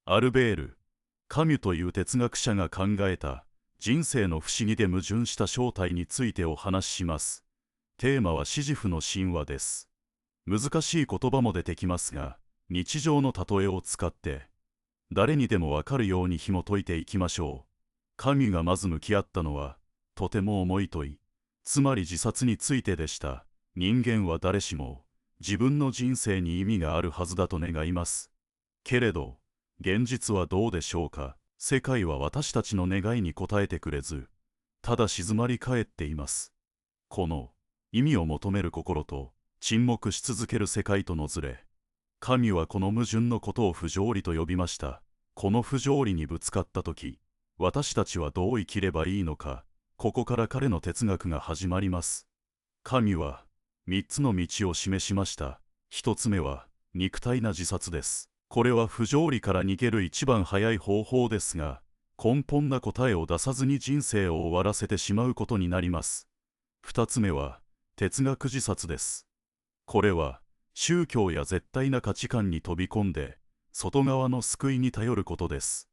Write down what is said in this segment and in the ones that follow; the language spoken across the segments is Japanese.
アルベール・カミュという哲学者が考えた人生の不思議で矛盾した正体についてお話しします。テーマはシジフの神話です。難しい言葉も出てきますが、日常の例えを使って誰にでもわかるように紐解いていきましょう。カミュがまず向き合ったのはとても重い問い、つまり自殺についてでした。人間は誰しも自分の人生に意味があるはずだと願います。けれど現実はどうでしょうか。世界は私たちの願いに応えてくれず、ただ静まり返っています。この意味を求める心と沈黙し続ける世界とのズレ、神はこの矛盾のことを不条理と呼びました。この不条理にぶつかった時、私たちはどう生きればいいのか、ここから彼の哲学が始まります。神は3つの道を示しました。1つ目は肉体な自殺です。これは不条理から逃げる一番早い方法ですが、根本な答えを出さずに人生を終わらせてしまうことになります。2つ目は哲学自殺です。これは宗教や絶対な価値観に飛び込んで外側の救いに頼ることです。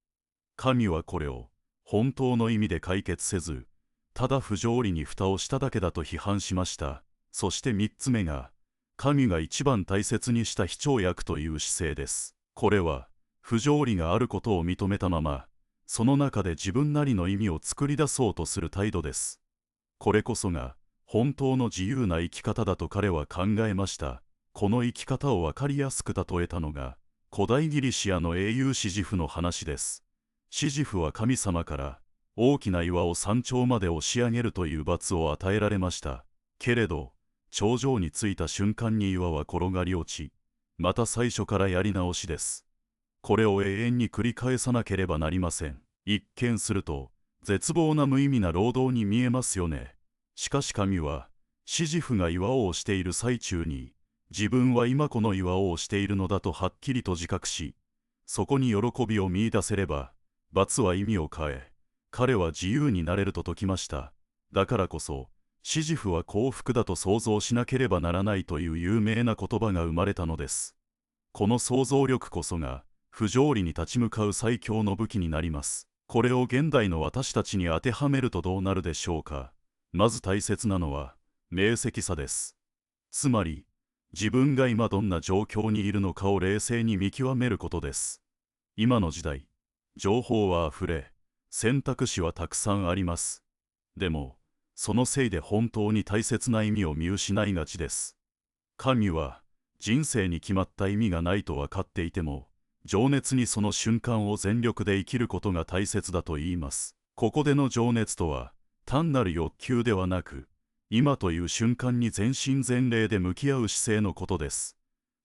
神はこれを本当の意味で解決せず、ただ不条理に蓋をしただけだと批判しました。そして3つ目が神が一番大切にした非跳躍という姿勢です。これは不条理があることを認めたまま、その中で自分なりの意味を作り出そうとする態度です。これこそが本当の自由な生き方だと彼は考えました。この生き方を分かりやすく例えたのが古代ギリシアの英雄シジフの話です。シジフは神様から大きな岩を山頂まで押し上げるという罰を与えられました。けれど頂上に着いた瞬間に岩は転がり落ち、また最初からやり直しです。これを永遠に繰り返さなければなりません。一見すると絶望な無意味な労働に見えますよね。しかし神はシジフが岩を押している最中に自分は今この岩を押しているのだとはっきりと自覚し、そこに喜びを見出せれば罰は意味を変え、彼は自由になれると説きました。だからこそシジフは幸福だと想像しなければならないという有名な言葉が生まれたのです。この想像力こそが不条理に立ち向かう最強の武器になります。これを現代の私たちに当てはめるとどうなるでしょうか。まず大切なのは明晰さです。つまり自分が今どんな状況にいるのかを冷静に見極めることです。今の時代、情報はあふれ、選択肢はたくさんあります。でもそのせいで本当に大切な意味を見失いがちです。神は人生に決まった意味がないと分かっていても、情熱にその瞬間を全力で生きることが大切だと言います。ここでの情熱とは単なる欲求ではなく、今という瞬間に全身全霊で向き合う姿勢のことです。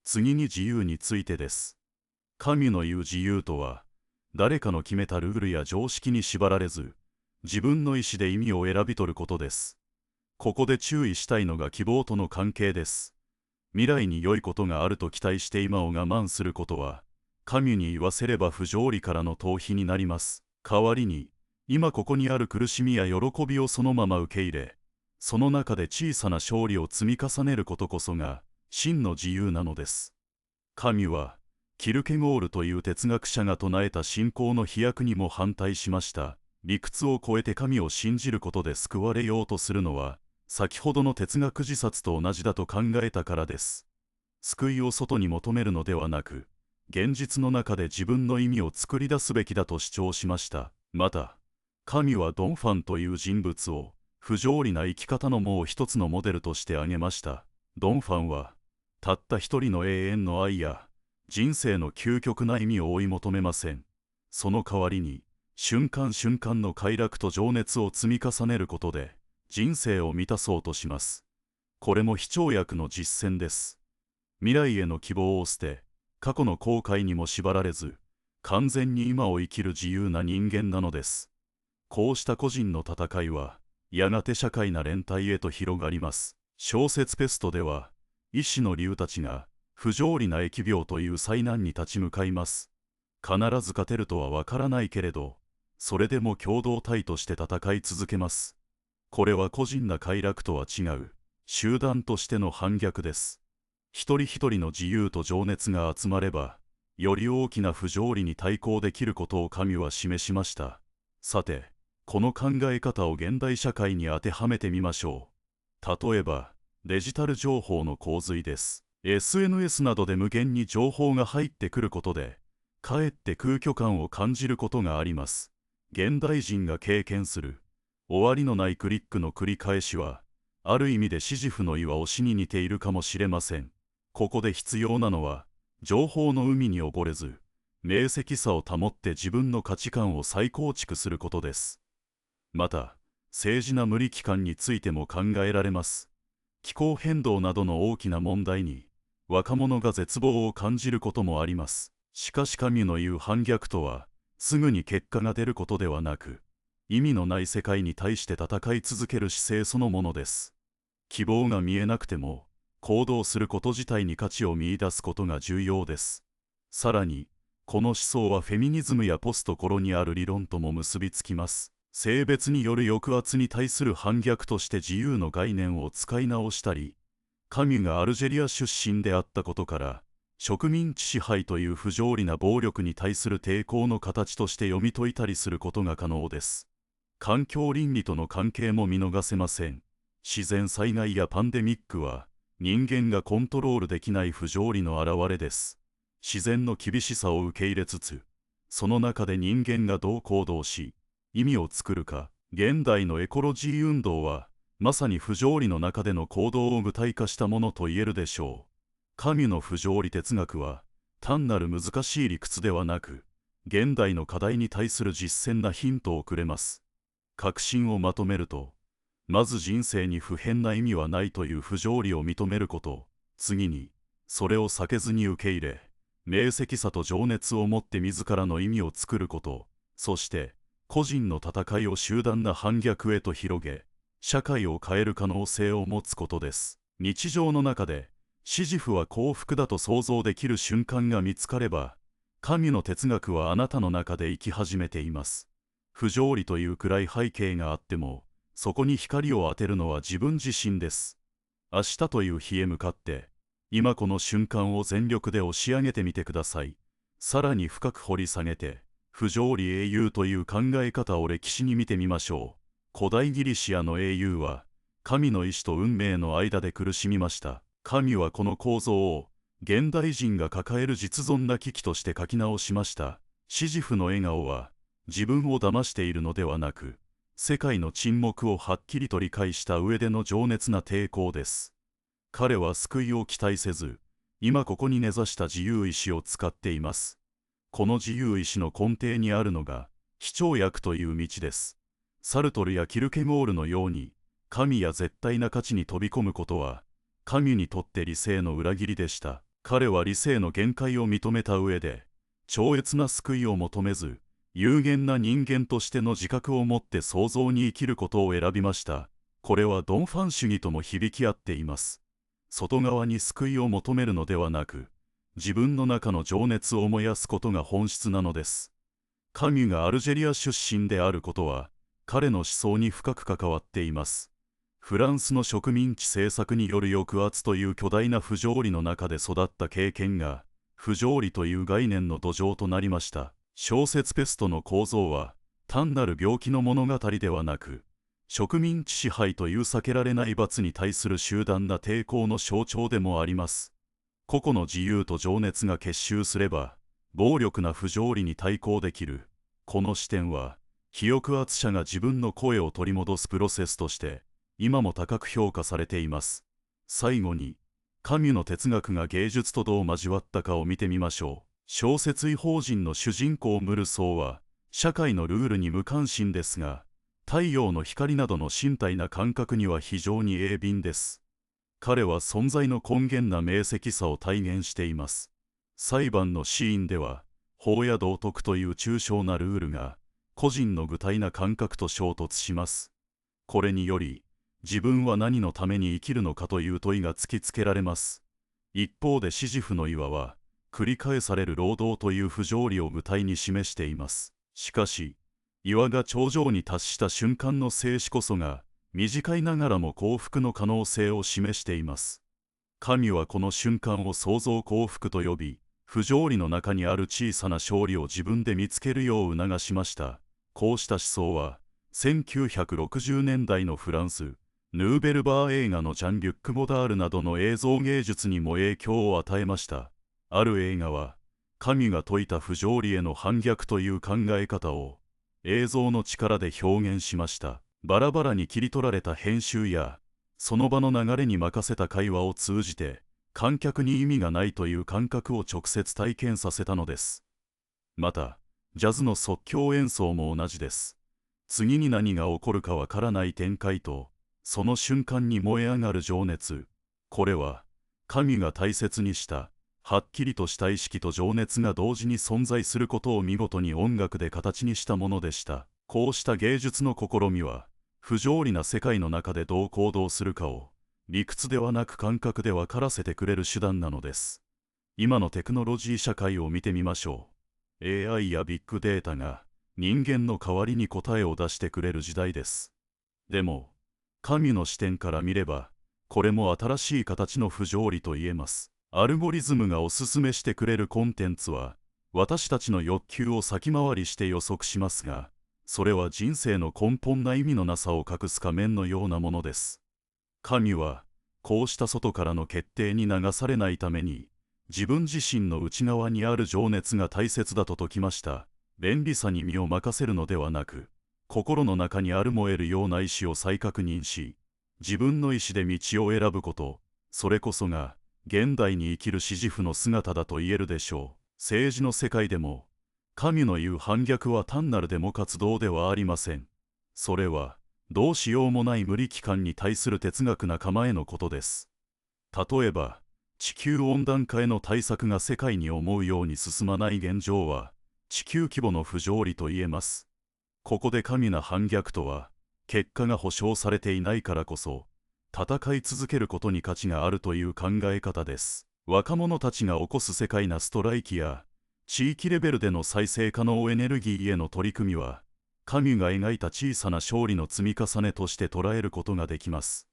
次に自由についてです。神の言う自由とは、誰かの決めたルールや常識に縛られず、自分の意思で意味を選び取ることです。ここで注意したいのが希望との関係です。未来に良いことがあると期待して今を我慢することは、神に言わせれば不条理からの逃避になります。代わりに、今ここにある苦しみや喜びをそのまま受け入れ、その中で小さな勝利を積み重ねることこそが真の自由なのです。神はキルケゴールという哲学者が唱えた信仰の飛躍にも反対しました。理屈を超えて神を信じることで救われようとするのは、先ほどの哲学自殺と同じだと考えたからです。救いを外に求めるのではなく、現実の中で自分の意味を作り出すべきだと主張しました。また、神はドン・ファンという人物を不条理な生き方のもう一つのモデルとして挙げました。ドン・ファンは、たった一人の永遠の愛や人生の究極な意味を追い求めません。その代わりに、瞬間瞬間の快楽と情熱を積み重ねることで、人生を満たそうとします。これも非跳躍の実践です。未来への希望を捨て、過去の後悔にも縛られず、完全に今を生きる自由な人間なのです。こうした個人の戦いは、やがて社会な連帯へと広がります。小説ペストでは、医師の竜たちが、不条理な疫病という災難に立ち向かいます。必ず勝てるとはわからないけれど、それでも共同体として戦い続けます。これは個人な快楽とは違う、集団としての反逆です。一人一人の自由と情熱が集まれば、より大きな不条理に対抗できることを神は示しました。さて、この考え方を現代社会に当てはめてみましょう。例えば、デジタル情報の洪水です。SNS などで無限に情報が入ってくることで、かえって空虚感を感じることがあります。現代人が経験する終わりのないクリックの繰り返しは、ある意味でシジフの岩を死に似ているかもしれません。ここで必要なのは、情報の海に溺れず、明晰さを保って自分の価値観を再構築することです。また、政治な無力感についても考えられます。気候変動などの大きな問題に、若者が絶望を感じることもあります。しかし神の言う反逆とは、すぐに結果が出ることではなく、意味のない世界に対して戦い続ける姿勢そのものです。希望が見えなくても、行動すること自体に価値を見出すことが重要です。さらに、この思想はフェミニズムやポストコロニアル理論とも結びつきます。性別による抑圧に対する反逆として自由の概念を使い直したり、カミュがアルジェリア出身であったことから、植民地支配という不条理な暴力に対する抵抗の形として読み解いたりすることが可能です。環境倫理との関係も見逃せません。自然災害やパンデミックは、人間がコントロールできない不条理の表れです。自然の厳しさを受け入れつつ、その中で人間がどう行動し、意味を作るか。現代のエコロジー運動は、まさに不条理の中での行動を具体化したものと言えるでしょう。カミュの不条理哲学は、単なる難しい理屈ではなく、現代の課題に対する実践なヒントをくれます。確信をまとめると、まず人生に不変な意味はないという不条理を認めること、次に、それを避けずに受け入れ、明晰さと情熱を持って自らの意味を作ること、そして、個人の戦いを集団な反逆へと広げ、社会を変える可能性を持つことです。日常の中で、シジフは幸福だと想像できる瞬間が見つかれば、神の哲学はあなたの中で生き始めています。不条理という暗い背景があっても、そこに光を当てるのは自分自身です。明日という日へ向かって、今この瞬間を全力で押し上げてみてください。さらに深く掘り下げて、不条理英雄という考え方を歴史に見てみましょう。古代ギリシアの英雄は、神の意志と運命の間で苦しみました。神はこの構造を、現代人が抱える実存な危機として書き直しました。シジフの笑顔は、自分を騙しているのではなく、世界の沈黙をはっきりと理解した上での情熱な抵抗です。彼は救いを期待せず、今ここに根ざした自由意志を使っています。この自由意志の根底にあるのが、非跳躍という道です。サルトルやキルケゴールのように、神や絶対な価値に飛び込むことは、神にとって理性の裏切りでした。彼は理性の限界を認めた上で、超越な救いを求めず、有限な人間としての自覚を持って創造に生きることを選びました。これはドン・ファン主義とも響き合っています。外側に救いを求めるのではなく、自分の中の情熱を燃やすことが本質なのです。カミュがアルジェリア出身であることは、彼の思想に深く関わっています。フランスの植民地政策による抑圧という巨大な不条理の中で育った経験が、不条理という概念の土壌となりました。小説ペストの構造は、単なる病気の物語ではなく、植民地支配という避けられない罰に対する集団な抵抗の象徴でもあります。個々の自由と情熱が結集すれば、暴力な不条理に対抗できる。この視点は、非抑圧者が自分の声を取り戻すプロセスとして、今も高く評価されています。最後に、カミュの哲学が芸術とどう交わったかを見てみましょう。小説異邦人の主人公ムルソーは、社会のルールに無関心ですが、太陽の光などの身体な感覚には非常に鋭敏です。彼は存在の根源な明晰さを体現しています。裁判のシーンでは、法や道徳という抽象なルールが、個人の具体な感覚と衝突します。これにより、自分は何のために生きるのかという問いが突きつけられます。一方でシジフの岩は、繰り返される労働という不条理を具体に示しています。しかし、岩が頂上に達した瞬間の静止こそが、短いながらも幸福の可能性を示しています。神はこの瞬間を創造幸福と呼び、不条理の中にある小さな勝利を自分で見つけるよう促しました。こうした思想は、1960年代のフランス、ヌーベルバー映画のジャン・リュック・ゴダールなどの映像芸術にも影響を与えました。ある映画は、神が説いた不条理への反逆という考え方を映像の力で表現しました。バラバラに切り取られた編集や、その場の流れに任せた会話を通じて、観客に意味がないという感覚を直接体験させたのです。また、ジャズの即興演奏も同じです。次に何が起こるかわからない展開と、その瞬間に燃え上がる情熱。これは、神が大切にした、はっきりとした意識と情熱が同時に存在することを見事に音楽で形にしたものでした。こうした芸術の試みは、不条理な世界の中でどう行動するかを、理屈ではなく感覚で分からせてくれる手段なのです。今のテクノロジー社会を見てみましょう。AI やビッグデータが人間の代わりに答えを出してくれる時代です。でも、神の視点から見れば、これも新しい形の不条理と言えます。アルゴリズムがおすすめしてくれるコンテンツは、私たちの欲求を先回りして予測しますが、それは人生の根本な意味のなさを隠す仮面のようなものです。神は、こうした外からの決定に流されないために、自分自身の内側にある情熱が大切だと説きました。便利さに身を任せるのではなく、心の中にある燃えるような意志を再確認し、自分の意志で道を選ぶこと、それこそが、現代に生きるシジフの姿だと言えるでしょう。政治の世界でも、神の言う反逆は単なるデモ活動ではありません。それは、どうしようもない無力感に対する哲学な構えのことです。例えば、地球温暖化への対策が世界に思うように進まない現状は、地球規模の不条理と言えます。ここで神な反逆とは、結果が保証されていないからこそ、戦い続けることに価値があるという考え方です。若者たちが起こす世界なストライキや、地域レベルでの再生可能エネルギーへの取り組みは、神が描いた小さな勝利の積み重ねとして捉えることができます。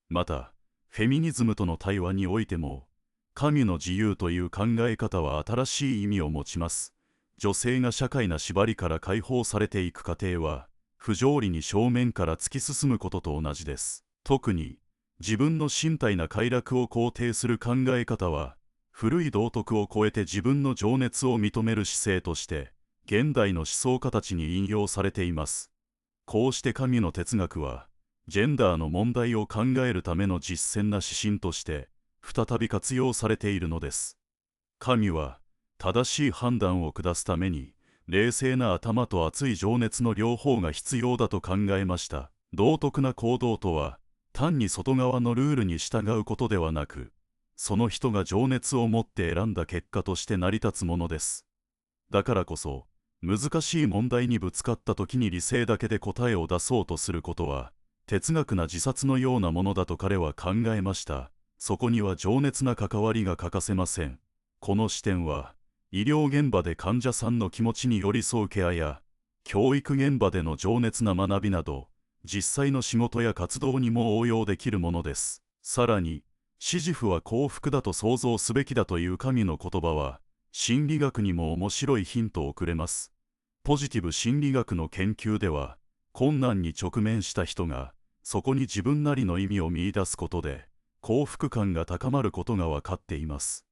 また、フェミニズムとの対話においても、神の自由という考え方は新しい意味を持ちます。女性が社会な縛りから解放されていく過程は、不条理に正面から突き進むことと同じです。特に、自分の身体な快楽を肯定する考え方は、古い道徳を超えて自分の情熱を認める姿勢として、現代の思想家たちに引用されています。こうして神の哲学は、ジェンダーの問題を考えるための実践な指針として、再び活用されているのです。神は、正しい判断を下すために、冷静な頭と熱い情熱の両方が必要だと考えました。道徳な行動とは、単に外側のルールに従うことではなく、その人が情熱を持って選んだ結果として成り立つものです。だからこそ、難しい問題にぶつかった時に理性だけで答えを出そうとすることは、哲学な自殺のようなものだと彼は考えました。そこには情熱な関わりが欠かせません。この視点は、医療現場で患者さんの気持ちに寄り添うケアや、教育現場での情熱な学びなど、実際の仕事や活動にも応用できるものです。さらに、シジフは幸福だと想像すべきだという神の言葉は、心理学にも面白いヒントをくれます。ポジティブ心理学の研究では、困難に直面した人が、そこに自分なりの意味を見出すことで、幸福感が高まることが分かっています。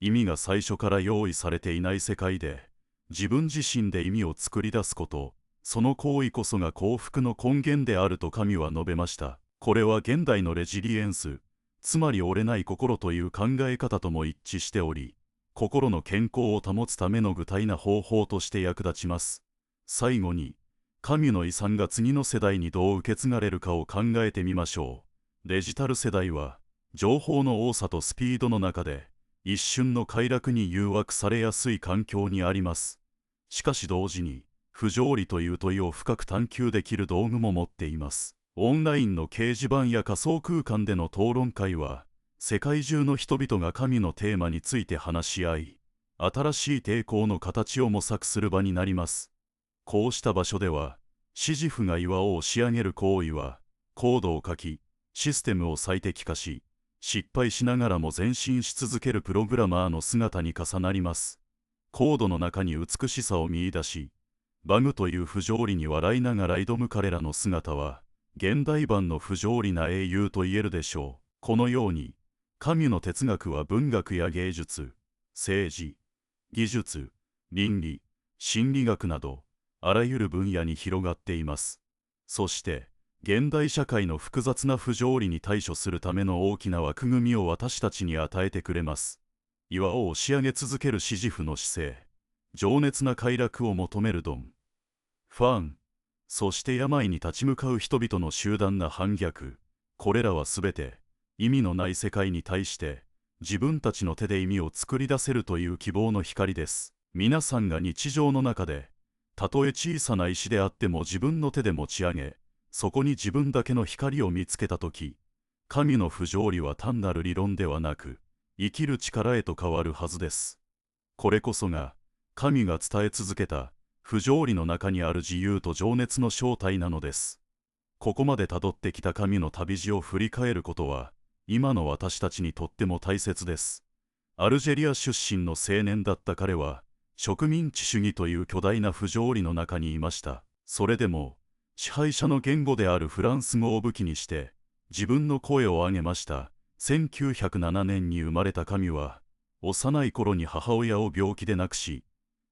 意味が最初から用意されていない世界で、自分自身で意味を作り出すこと、その行為こそが幸福の根源であると神は述べました。これは現代のレジリエンス、つまり折れない心という考え方とも一致しており、心の健康を保つための具体な方法として役立ちます。最後に、神の遺産が次の世代にどう受け継がれるかを考えてみましょう。デジタル世代は、情報の多さとスピードの中で、一瞬の快楽に誘惑されやすい環境にあります。しかし同時に、不条理という問いを深く探求できる道具も持っています。オンラインの掲示板や仮想空間での討論会は、世界中の人々が神のテーマについて話し合い、新しい抵抗の形を模索する場になります。こうした場所では、シジフが岩を押し上げる行為は、コードを書き、システムを最適化し、失敗しながらも前進し続けるプログラマーの姿に重なります。コードの中に美しさを見出し、バグという不条理に笑いながら挑む彼らの姿は、現代版の不条理な英雄と言えるでしょう。このように、カミュの哲学は文学や芸術、政治、技術、倫理、心理学など、あらゆる分野に広がっています。そして、現代社会の複雑な不条理に対処するための大きな枠組みを私たちに与えてくれます。岩を押し上げ続けるシジフの姿勢、情熱な快楽を求めるドン、ファン、そして病に立ち向かう人々の集団な反逆、これらはすべて、意味のない世界に対して、自分たちの手で意味を作り出せるという希望の光です。皆さんが日常の中で、たとえ小さな石であっても自分の手で持ち上げ、そこに自分だけの光を見つけたとき、神の不条理は単なる理論ではなく、生きる力へと変わるはずです。これこそが、神が伝え続けた、不条理の中にある自由と情熱の正体なのです。ここまでたどってきた神の旅路を振り返ることは、今の私たちにとっても大切です。アルジェリア出身の青年だった彼は、植民地主義という巨大な不条理の中にいました。それでも、支配者の言語であるフランス語を武器にして、自分の声を上げました。1907年に生まれたカミュは、幼い頃に母親を病気で亡くし、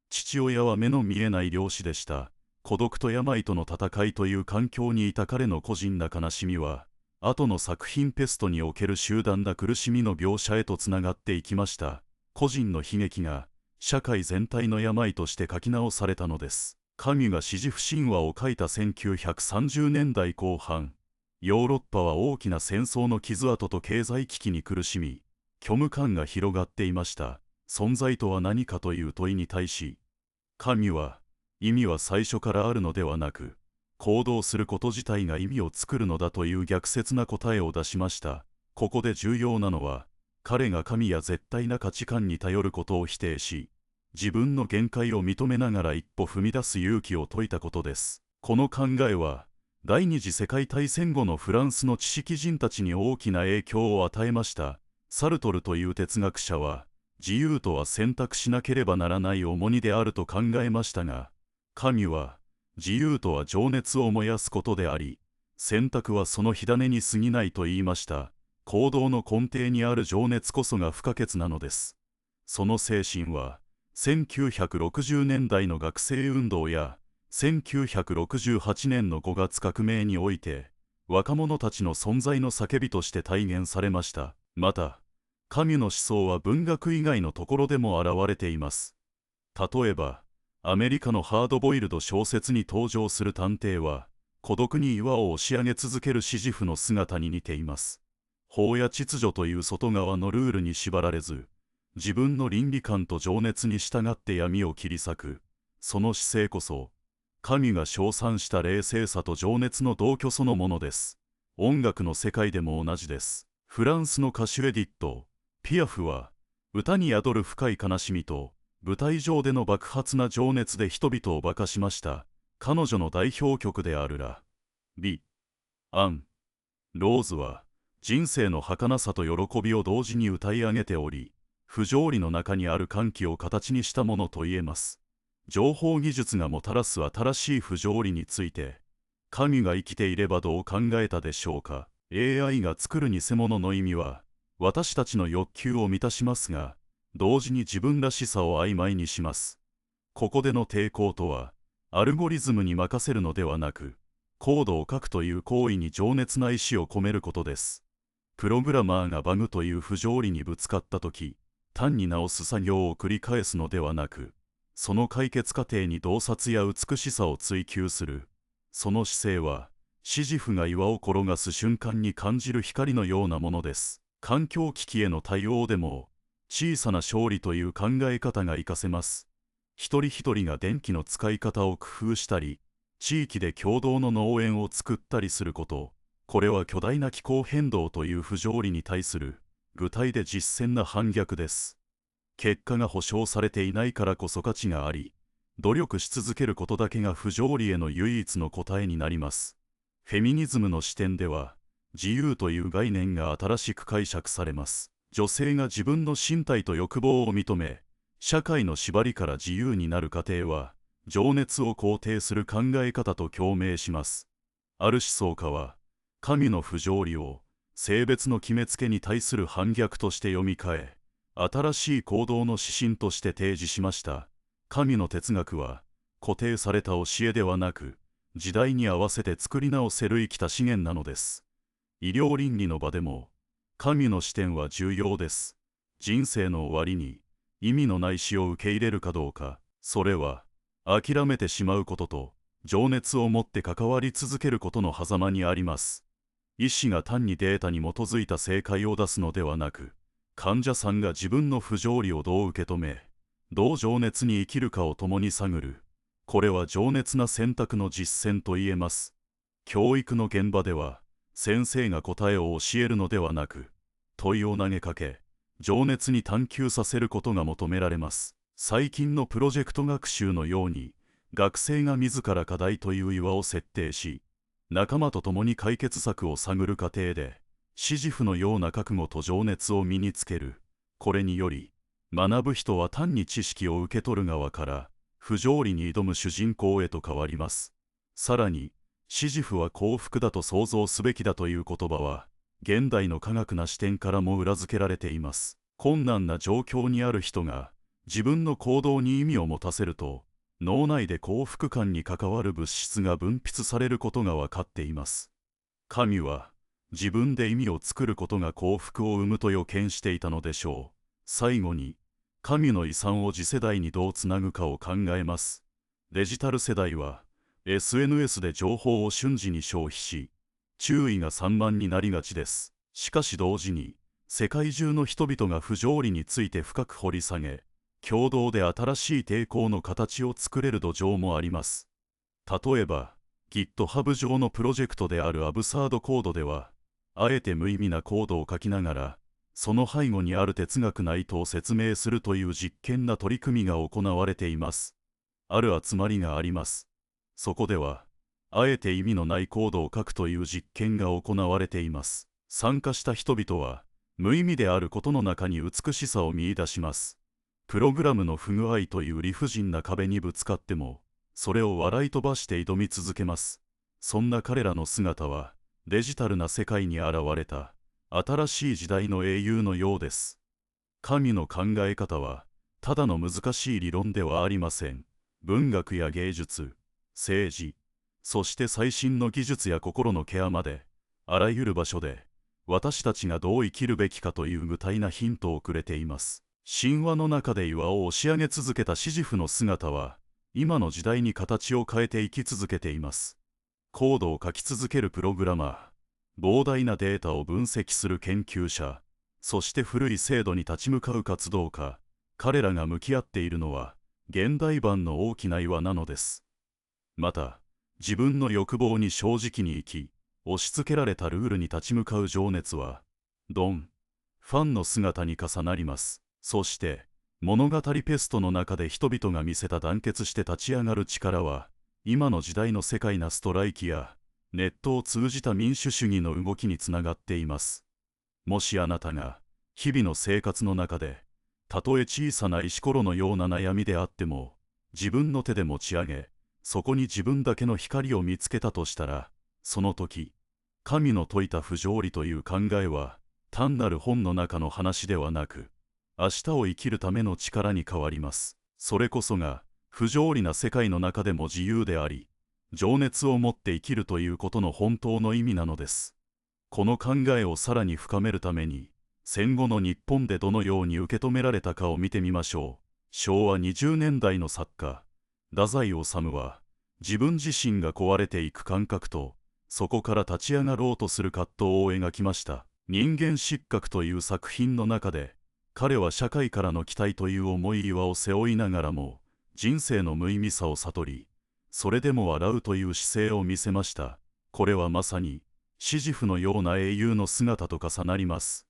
父親は目の見えない漁師でした。孤独と病との戦いという環境にいた彼の個人な悲しみは、後の作品ペストにおける集団な苦しみの描写へとつながっていきました。個人の悲劇が、社会全体の病として書き直されたのです。カミュがシジフ神話を書いた1930年代後半、ヨーロッパは大きな戦争の傷跡と経済危機に苦しみ、虚無感が広がっていました。存在とは何かという問いに対し、カミュは、意味は最初からあるのではなく、行動すること自体が意味を作るのだという逆説な答えを出しました。ここで重要なのは、彼が神や絶対な価値観に頼ることを否定し、自分の限界を認めながら一歩踏み出す勇気を説いたことです。この考えは、第二次世界大戦後のフランスの知識人たちに大きな影響を与えました。サルトルという哲学者は、自由とは選択しなければならない重荷であると考えましたが、カミュは、自由とは情熱を燃やすことであり、選択はその火種に過ぎないと言いました。行動の根底にある情熱こそが不可欠なのです。その精神は、1960年代の学生運動や、1968年の5月革命において、若者たちの存在の叫びとして体現されました。また、カミュの思想は文学以外のところでも現れています。例えば、アメリカのハードボイルド小説に登場する探偵は、孤独に岩を押し上げ続けるシジフの姿に似ています。法や秩序という外側のルールに縛られず、自分の倫理観と情熱に従って闇を切り裂く、その姿勢こそ、神が称賛した冷静さと情熱の同居そのものです。音楽の世界でも同じです。フランスの歌手エディット・ピアフは、歌に宿る深い悲しみと、舞台上での爆発な情熱で人々を化かしました。彼女の代表曲であるラ・ビ・アン・ローズは、人生の儚さと喜びを同時に歌い上げており、不条理の中にある歓喜を形にしたものと言えます。情報技術がもたらす新しい不条理について、神が生きていればどう考えたでしょうか。AI が作る偽物の意味は、私たちの欲求を満たしますが、同時に自分らしさを曖昧にします。ここでの抵抗とは、アルゴリズムに任せるのではなく、コードを書くという行為に情熱な意志を込めることです。プログラマーがバグという不条理にぶつかったとき、単に直す作業を繰り返すのではなく、その解決過程に洞察や美しさを追求する。その姿勢は、シジフが岩を転がす瞬間に感じる光のようなものです。環境危機への対応でも、小さな勝利という考え方が活かせます。一人一人が電気の使い方を工夫したり、地域で共同の農園を作ったりすること、これは巨大な気候変動という不条理に対する、具体で実践な反逆です。結果が保証されていないからこそ価値があり、努力し続けることだけが不条理への唯一の答えになります。フェミニズムの視点では、自由という概念が新しく解釈されます。女性が自分の身体と欲望を認め、社会の縛りから自由になる過程は、情熱を肯定する考え方と共鳴します。ある思想家は、神の不条理を性別の決めつけに対する反逆として読み替え、新しい行動の指針として提示しました。神の哲学は、固定された教えではなく、時代に合わせて作り直せる生きた資源なのです。医療倫理の場でも、神の視点は重要です。人生の終わりに、意味のない死を受け入れるかどうか、それは、諦めてしまうことと、情熱を持って関わり続けることの狭間にあります。医師が単にデータに基づいた正解を出すのではなく、患者さんが自分の不条理をどう受け止め、どう情熱に生きるかを共に探る。これは情熱な選択の実践と言えます。教育の現場では、先生が答えを教えるのではなく、問いを投げかけ、情熱に探求させることが求められます。最近のプロジェクト学習のように、学生が自ら課題という岩を設定し、仲間と共に解決策を探る過程で、シジフのような覚悟と情熱を身につける。これにより、学ぶ人は単に知識を受け取る側から、不条理に挑む主人公へと変わります。さらに、シジフは幸福だと想像すべきだという言葉は、現代の科学な視点からも裏付けられています。困難な状況にある人が、自分の行動に意味を持たせると、脳内で幸福感に関わる物質が分泌されることが分かっています。神は、自分で意味を作ることが幸福を生むと予見していたのでしょう。最後に、神の遺産を次世代にどうつなぐかを考えます。デジタル世代は、SNS で情報を瞬時に消費し、注意が散漫になりがちです。しかし同時に、世界中の人々が不条理について深く掘り下げ、共同で新しい抵抗の形を作れる土壌もあります。例えば、GitHub 上のプロジェクトであるアブサードコードでは、あえて無意味なコードを書きながら、その背後にある哲学な意図を説明するという実験な取り組みが行われています。ある集まりがあります。そこでは、あえて意味のないコードを書くという実験が行われています。参加した人々は、無意味であることの中に美しさを見出します。プログラムの不具合という理不尽な壁にぶつかっても、それを笑い飛ばして挑み続けます。そんな彼らの姿は、デジタルな世界に現れた、新しい時代の英雄のようです。神の考え方は、ただの難しい理論ではありません。文学や芸術、政治、そして最新の技術や心のケアまで、あらゆる場所で、私たちがどう生きるべきかという具体なヒントをくれています。神話の中で岩を押し上げ続けたシジフの姿は、今の時代に形を変えて生き続けています。コードを書き続けるプログラマー、膨大なデータを分析する研究者、そして古い制度に立ち向かう活動家、彼らが向き合っているのは、現代版の大きな岩なのです。また、自分の欲望に正直に生き、押し付けられたルールに立ち向かう情熱は、ドン、ファンの姿に重なります。そして、物語ペストの中で人々が見せた団結して立ち上がる力は、今の時代の世界なストライキや、ネットを通じた民主主義の動きにつながっています。もしあなたが、日々の生活の中で、たとえ小さな石ころのような悩みであっても、自分の手で持ち上げ、そこに自分だけの光を見つけたとしたら、その時、神の説いた不条理という考えは、単なる本の中の話ではなく、明日を生きるための力に変わります。それこそが、不条理な世界の中でも自由であり、情熱を持って生きるということの本当の意味なのです。この考えをさらに深めるために、戦後の日本でどのように受け止められたかを見てみましょう。昭和20年代の作家、太宰治は、自分自身が壊れていく感覚と、そこから立ち上がろうとする葛藤を描きました。人間失格という作品の中で、彼は社会からの期待という重い岩を背負いながらも、人生の無意味さを悟り、それでも笑うという姿勢を見せました。これはまさに、シジフのような英雄の姿と重なります。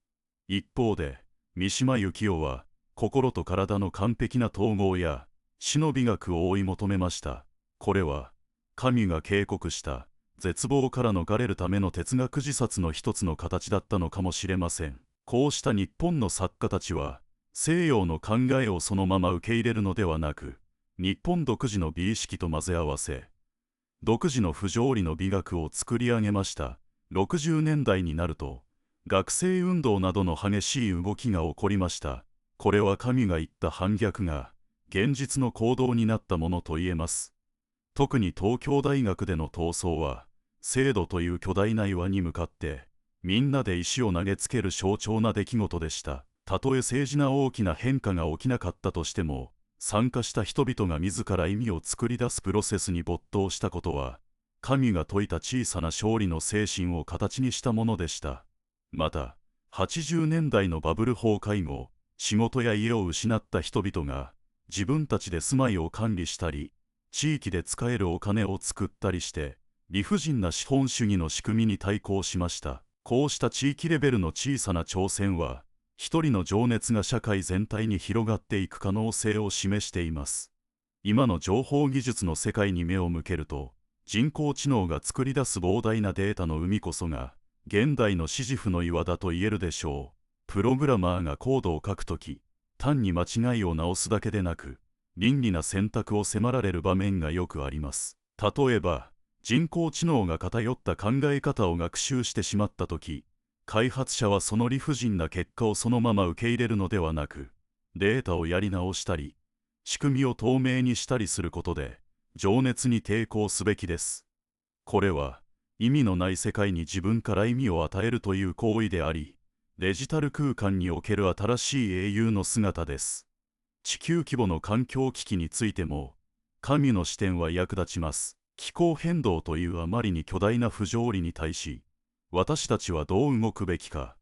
一方で、三島由紀夫は、心と体の完璧な統合や、死の美学を追い求めました。これは、神が警告した、絶望から逃れるための哲学自殺の一つの形だったのかもしれません。こうした日本の作家たちは、西洋の考えをそのまま受け入れるのではなく、日本独自の美意識と混ぜ合わせ、独自の不条理の美学を作り上げました。60年代になると、学生運動などの激しい動きが起こりました。これは神が言った反逆が、現実の行動になったものと言えます。特に東京大学での闘争は、制度という巨大な岩に向かって、みんなで石を投げつける象徴な出来事でした。たとえ政治な大きな変化が起きなかったとしても、参加した人々が自ら意味を作り出すプロセスに没頭したことは、神が説いた小さな勝利の精神を形にしたものでした。また、80年代のバブル崩壊後、仕事や家を失った人々が、自分たちで住まいを管理したり、地域で使えるお金を作ったりして、理不尽な資本主義の仕組みに対抗しました。こうした地域レベルの小さな挑戦は、一人の情熱が社会全体に広がっていく可能性を示しています。今の情報技術の世界に目を向けると、人工知能が作り出す膨大なデータの海こそが、現代のシジフの岩だと言えるでしょう。プログラマーがコードを書くとき、単に間違いを直すだけでなく、倫理な選択を迫られる場面がよくあります。例えば、人工知能が偏った考え方を学習してしまったとき、開発者はその理不尽な結果をそのまま受け入れるのではなく、データをやり直したり、仕組みを透明にしたりすることで、情熱に抵抗すべきです。これは、意味のない世界に自分から意味を与えるという行為であり、デジタル空間における新しい英雄の姿です。地球規模の環境危機についても、神の視点は役立ちます。気候変動というあまりに巨大な不条理に対し、私たちはどう動くべきか。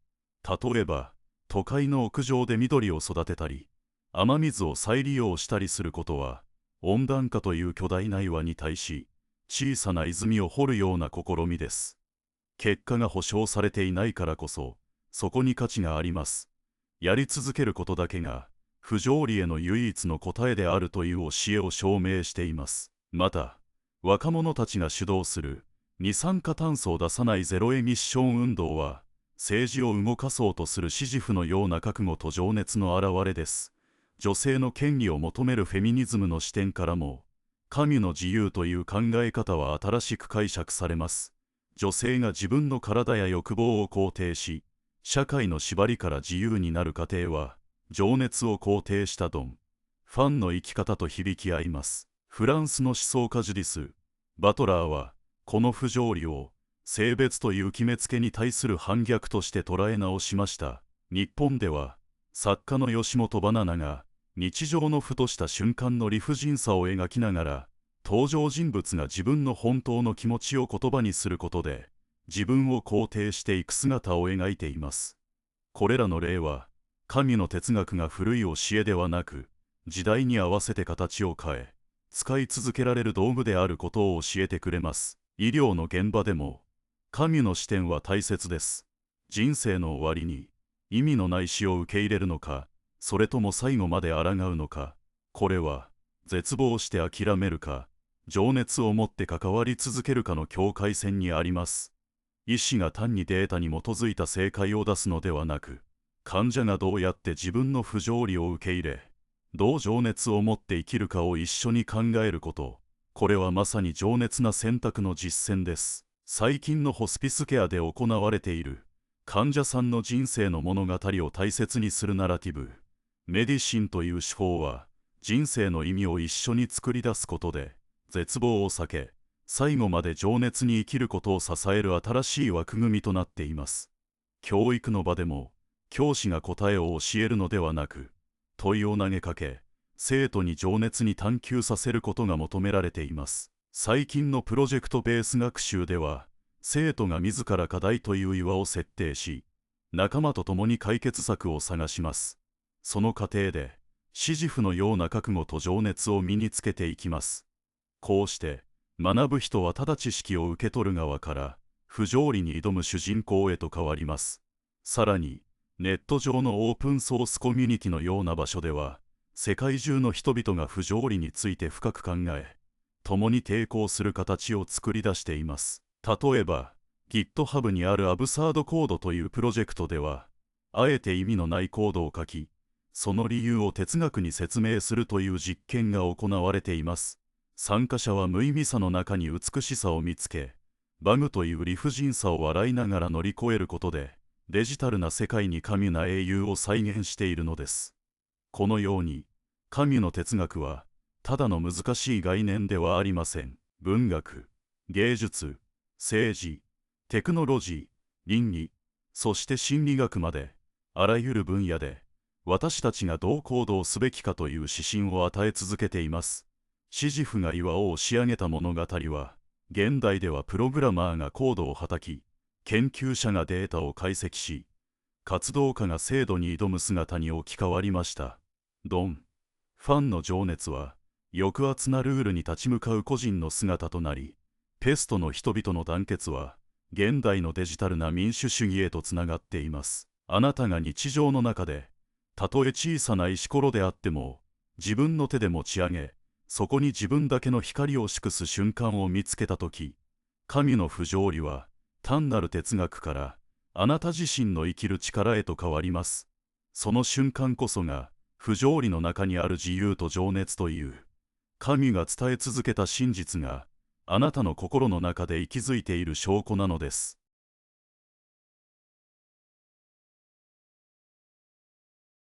例えば、都会の屋上で緑を育てたり、雨水を再利用したりすることは、温暖化という巨大な岩に対し、小さな泉を掘るような試みです。結果が保証されていないからこそ、そこに価値があります。やり続けることだけが、不条理への唯一の答えであるという教えを証明しています。また、若者たちが主導する、二酸化炭素を出さないゼロエミッション運動は、政治を動かそうとするシジフのような覚悟と情熱の表れです。女性の権利を求めるフェミニズムの視点からも、神の自由という考え方は新しく解釈されます。女性が自分の体や欲望を肯定し、社会の縛りから自由になる過程は、情熱を肯定したドン・ファンの生き方と響き合います。フランスの思想家ジュディス・バトラーは、この不条理を性別という決めつけに対する反逆として捉え直しました。日本では作家の吉本ばななが日常のふとした瞬間の理不尽さを描きながら、登場人物が自分の本当の気持ちを言葉にすることで自分を肯定していく姿を描いています。これらの例は神の哲学が古い教えではなく、時代に合わせて形を変え使い続けられる道具であることを教えてくれます。医療の現場でも、神の視点は大切です。人生の終わりに、意味のない死を受け入れるのか、それとも最後まで抗うのか、これは、絶望して諦めるか、情熱を持って関わり続けるかの境界線にあります。医師が単にデータに基づいた正解を出すのではなく、患者がどうやって自分の不条理を受け入れ、どう情熱を持って生きるかを一緒に考えること。これはまさに情熱な選択の実践です。最近のホスピスケアで行われている患者さんの人生の物語を大切にするナラティブ、メディシンという手法は、人生の意味を一緒に作り出すことで、絶望を避け、最後まで情熱に生きることを支える新しい枠組みとなっています。教育の場でも、教師が答えを教えるのではなく、問いを投げかけ、生徒に情熱に探求させることが求められています。最近のプロジェクトベース学習では、生徒が自ら課題という岩を設定し、仲間と共に解決策を探します。その過程で、シジフのような覚悟と情熱を身につけていきます。こうして、学ぶ人はただ知識を受け取る側から、不条理に挑む主人公へと変わります。さらに、ネット上のオープンソースコミュニティのような場所では、世界中の人々が不条理について深く考え、共に抵抗する形を作り出しています。例えば GitHub にあるアブサードコードというプロジェクトでは、あえて意味のないコードを書き、その理由を哲学に説明するという実験が行われています。参加者は無意味さの中に美しさを見つけ、バグという理不尽さを笑いながら乗り越えることで、デジタルな世界に神な英雄を再現しているのです。このように、神の哲学は、ただの難しい概念ではありません。文学、芸術、政治、テクノロジー、倫理、そして心理学まで、あらゆる分野で、私たちがどう行動すべきかという指針を与え続けています。シジフが岩を押し上げた物語は、現代ではプログラマーがコードをはたき、研究者がデータを解析し、活動家が制度に挑む姿に置き換わりました。ドン・ファンの情熱は、抑圧なルールに立ち向かう個人の姿となり、ペストの人々の団結は、現代のデジタルな民主主義へとつながっています。あなたが日常の中で、たとえ小さな石ころであっても、自分の手で持ち上げ、そこに自分だけの光を祝す瞬間を見つけたとき、神の不条理は、単なる哲学から、あなた自身の生きる力へと変わります。その瞬間こそが、不条理の中にある自由と情熱という、神が伝え続けた真実が、あなたの心の中で息づいている証拠なのです。